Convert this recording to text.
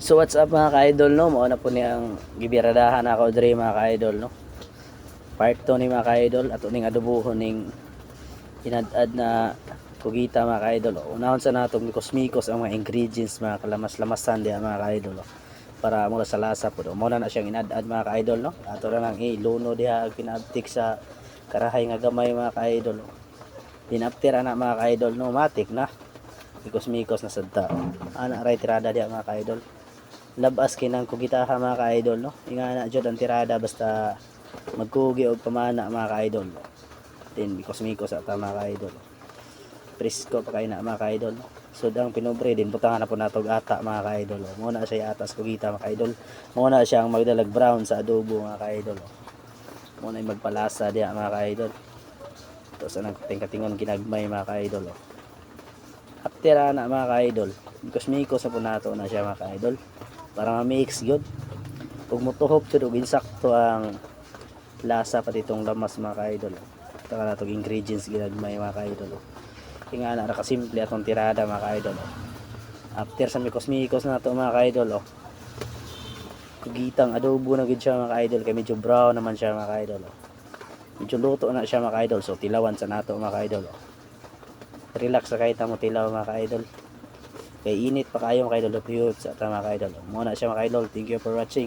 So what's up mga ka-idol no? Mao na po niyang gibiradahan ako diri mga ka-idol no. Part 2 ni mga ka-idol ato ning adobohon ning inad-ad na kugita mga ka-idol. Unahon sa natong mikos-mikos ang mga ingredients mga kalamas-lamasan diha mga ka-idol no. Para mura sa lasa po. Mo na siyang inad-ad mga ka-idol no. Ato na lang iluno diha ang pinabtik sa karahay nga gamay mga ka-idol. Din after ana mga ka-idol no, matik na. Mikos-mikos na sad ta. Ana ray tirada diha mga ka-idol. Labas kinang kugitaha mga ka-idol no. Ingana jud ang tirada basta magkugi og pamana mga ka-idol. Then mikos-mikos ata mga ka-idol. Presko pa kay na mga ka-idol no. Sudang pinobre din butangan na po natog ata mga ka-idol. Mo na siya atas kugita mga ka-idol. Mo na siya ang magdalag brown sa adobo mga ka-idol. Mo na magpalasa diha mga ka-idol. Ito sa nagkating-katingon ginagmay mga ka-idol. After ana mga ka-idol, mikos-mikos na po nato na siya mga ka-idol. Para ma-mix good. Ug motuhop jud og insakto ang lasa pati itong lamas mga ka-idol. Ito ka natong ingredients ginagmay mga ka-idol. Kaya nga nakasimple atong tirada mga ka-idol. After sa mikos-mikos na ito mga ka-idol. Kugitang adobo na gid siya mga ka-idol. Kaya medyo brown naman siya mga ka-idol. Medyo luto na siya mga ka-idol. So tilawan sa nato mga ka-idol. Relax sa kahit mo tilaw mga ka-idol. Kaya init pa kayo mga ka-idol. Sa mga ka-idol. Muna siya mga ka-idol. Thank you for watching.